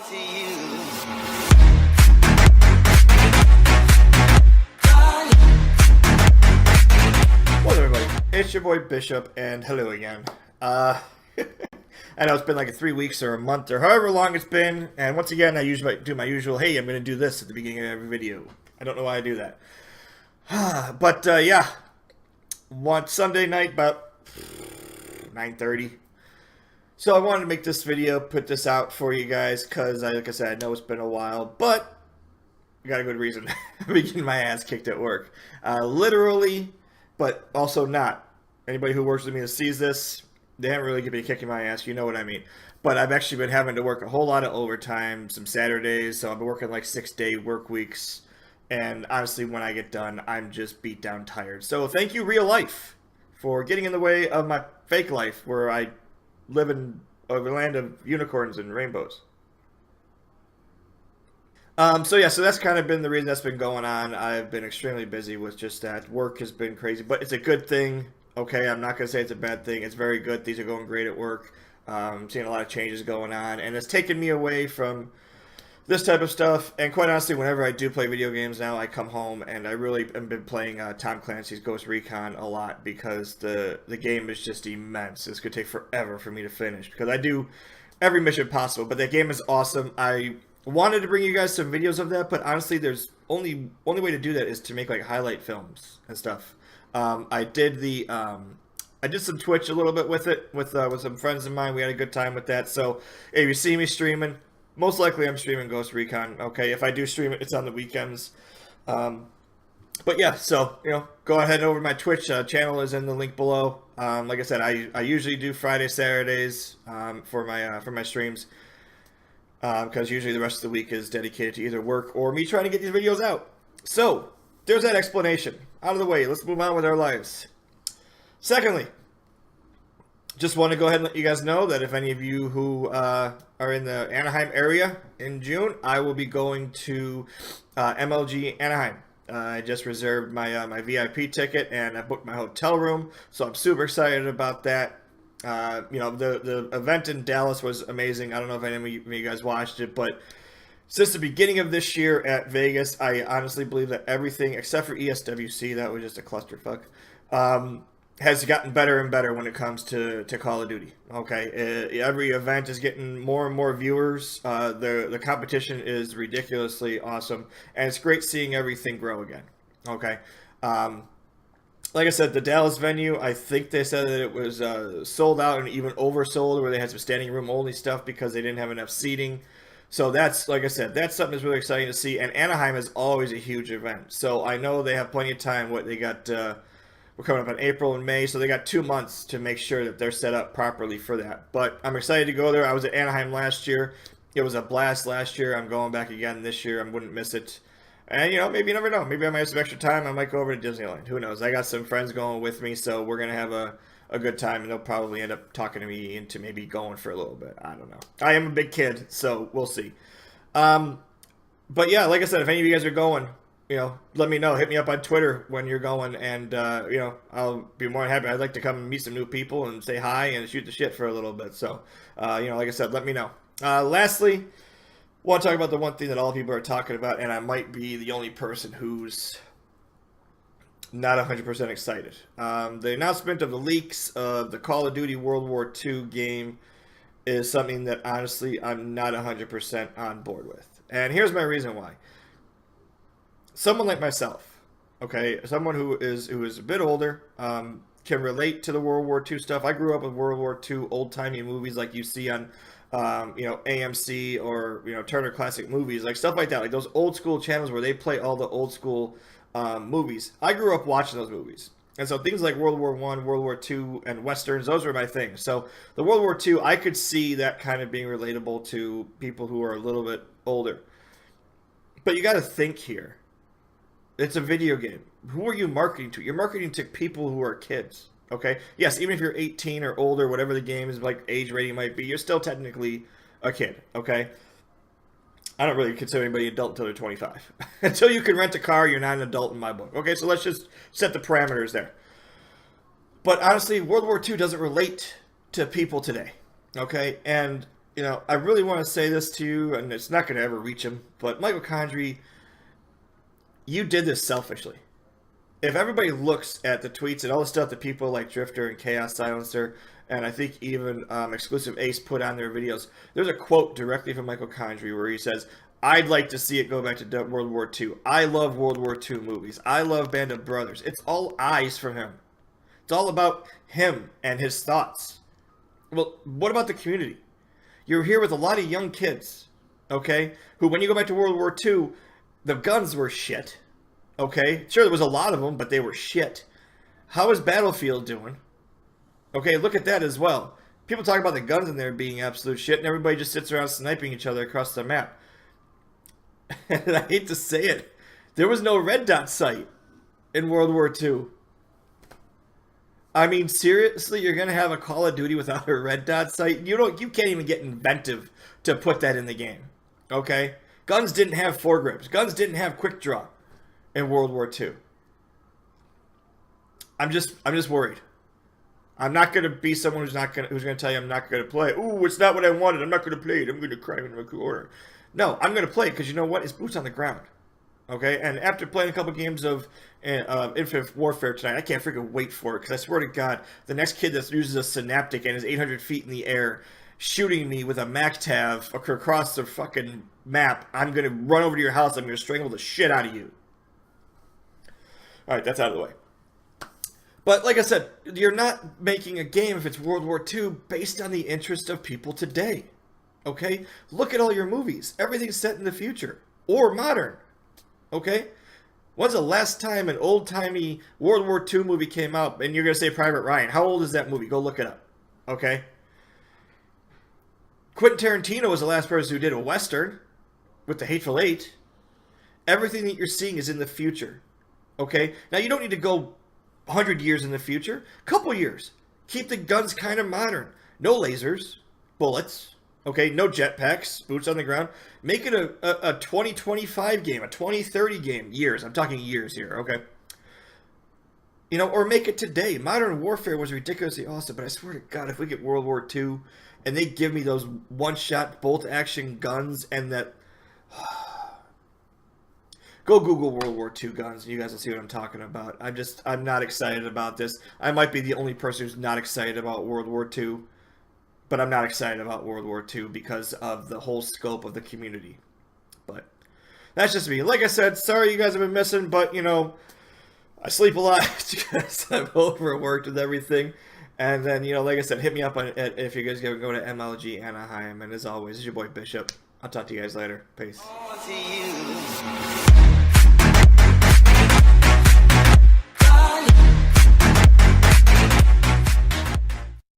to you. What's up, everybody? It's your boy Bishop, and hello again. I know it's been like 3 weeks or a month or however long it's been, and once again I usually do my usual, hey, I'm going to do this at the beginning of every video. I don't know why I do that. But yeah, one Sunday night about 9:30. So I wanted to make this video, put this out for you guys, because like I said, I know it's been a while, but I got a good reason. I'm getting my ass kicked at work. Literally, but also not. Anybody who works with me that sees this, they haven't really given me a kick in my ass, you know what I mean. But I've actually been having to work a whole lot of overtime, some Saturdays, so I've been working like 6-day work weeks. And honestly, when I get done, I'm just beat down tired. So thank you, real life, for getting in the way of my fake life, where I live in a land of unicorns and rainbows. So yeah, so that's kind of been the reason that's been going on. I've been extremely busy with just that. Work has been crazy, but it's a good thing. Okay, I'm not going to say it's a bad thing. It's very good. These are going great at work. Seeing a lot of changes going on, and it's taken me away from this type of stuff. And quite honestly, whenever I do play video games now, I come home and I really have been playing Tom Clancy's Ghost Recon a lot, because the game is just immense. It's going to take forever for me to finish, because I do every mission possible, but that game is awesome. I wanted to bring you guys some videos of that, but honestly, there's only way to do that is to make like highlight films and stuff. I did some Twitch a little bit with it with some friends of mine. We had a good time with that. So if you see me streaming, most likely I'm streaming Ghost Recon. Okay, if I do stream it, it's on the weekends. But yeah, so go ahead over to my Twitch channel is in the link below. Like I said, I usually do Friday, Saturdays for my streams. Because usually the rest of the week is dedicated to either work or me trying to get these videos out. So, there's that explanation. Out of the way, let's move on with our lives. Secondly, just want to go ahead and let you guys know that if any of you who are in the Anaheim area in June, I will be going to MLG Anaheim. I just reserved my VIP ticket and I booked my hotel room, so I'm super excited about that. The event in Dallas was amazing. I don't know if any of you guys watched it, but since the beginning of this year at Vegas, I honestly believe that everything except for ESWC, that was just a clusterfuck, has gotten better and better when it comes to Call of Duty. Okay, every event is getting more and more viewers. The competition is ridiculously awesome, and it's great seeing everything grow again. Okay. Like I said, the Dallas venue, I think they said that it was sold out and even oversold, where they had some standing room only stuff because they didn't have enough seating. So that's, like I said, that's something that's really exciting to see. And Anaheim is always a huge event. So I know they have plenty of time. They got, we're coming up in April and May, so they got 2 months to make sure that they're set up properly for that. But I'm excited to go there. I was at Anaheim last year. It was a blast last year. I'm going back again this year. I wouldn't miss it. And, maybe you never know. Maybe I might have some extra time. I might go over to Disneyland. Who knows? I got some friends going with me, so we're going to have a good time, and they'll probably end up talking to me into maybe going for a little bit. I don't know. I am a big kid, so we'll see. But, yeah, like I said, if any of you guys are going, let me know. Hit me up on Twitter when you're going, and, I'll be more than happy. I'd like to come and meet some new people and say hi and shoot the shit for a little bit. So, like I said, let me know. Lastly, I want to talk about the one thing that all people are talking about, and I might be the only person who's not 100% excited. The announcement of the leaks of the Call of Duty World War II game is something that, honestly, I'm not 100% on board with. And here's my reason why. Someone like myself, okay, someone who is a bit older, can relate to the World War II stuff. I grew up with World War II old-timey movies like you see on AMC or Turner Classic Movies, like stuff like that, like those old school channels where they play all the old school movies. I grew up watching those movies, and so things like World War I, World War II, and westerns, those were my things. So the World War II, I could see that kind of being relatable to people who are a little bit older. But you got to think here. It's a video game. Who are you marketing to? You're marketing to people who are kids. Okay? Yes, even if you're 18 or older, whatever the game is, like age rating might be, you're still technically a kid. Okay? I don't really consider anybody adult until they're 25. Until you can rent a car, you're not an adult in my book. Okay, so let's just set the parameters there. But honestly, World War II doesn't relate to people today. Okay? And You know, I really want to say this to you, and it's not going to ever reach him, but Michael Condrey, you did this selfishly. If everybody looks at the tweets and all the stuff that people like Drifter and Chaos Silencer, and I think even Exclusive Ace put on their videos, there's a quote directly from Michael Condrey where he says, I'd like to see it go back to World War II. I love World War II movies. I love Band of Brothers. It's all eyes from him. It's all about him and his thoughts. Well, what about the community? You're here with a lot of young kids, okay, who when you go back to World War II, the guns were shit, okay? Sure, there was a lot of them, but they were shit. How is Battlefield doing? Okay, look at that as well. People talk about the guns in there being absolute shit, and everybody just sits around sniping each other across the map. And I hate to say it, there was no red dot sight in World War II. I mean, seriously, you're gonna have a Call of Duty without a red dot sight? You can't even get inventive to put that in the game. Okay? Guns didn't have foregrips. Guns didn't have quick draw in World War II. I'm just worried. I'm not gonna be someone who's gonna tell you I'm not gonna play. Ooh, it's not what I wanted. I'm not gonna play it. I'm gonna cry in my corner. No, I'm gonna play it because you know what? It's boots on the ground. Okay, and after playing a couple games of Infinite Warfare tonight, I can't freaking wait for it because I swear to God, the next kid that uses a Synaptic and is 800 feet in the air shooting me with a MacTav across the fucking map, I'm going to run over to your house, I'm going to strangle the shit out of you. Alright, that's out of the way. But like I said, you're not making a game if it's World War II based on the interest of people today. Okay? Look at all your movies. Everything's set in the future. Or modern. Okay? When's the last time an old-timey World War II movie came out and you're going to say Private Ryan? How old is that movie? Go look it up. Okay? Quentin Tarantino was the last person who did a Western with The Hateful Eight. Everything that you're seeing is in the future. Okay? Now, you don't need to go 100 years in the future. Couple years. Keep the guns kind of modern. No lasers. Bullets. Okay, no jetpacks, boots on the ground. Make it a 2025 game, a 2030 game. Years, I'm talking years here, okay? You know, or make it today. Modern Warfare was ridiculously awesome, but I swear to God, if we get World War II and they give me those one-shot bolt-action guns and that... Go Google World War II guns and you guys will see what I'm talking about. I'm not excited about this. I might be the only person who's not excited about World War II. But I'm not excited about World War II because of the whole scope of the community. But that's just me. Like I said, sorry you guys have been missing, but, you know, I sleep a lot because I'm overworked with everything. And then, you know, like I said, hit me up if you guys go to MLG Anaheim. And as always, it's your boy Bishop. I'll talk to you guys later. Peace.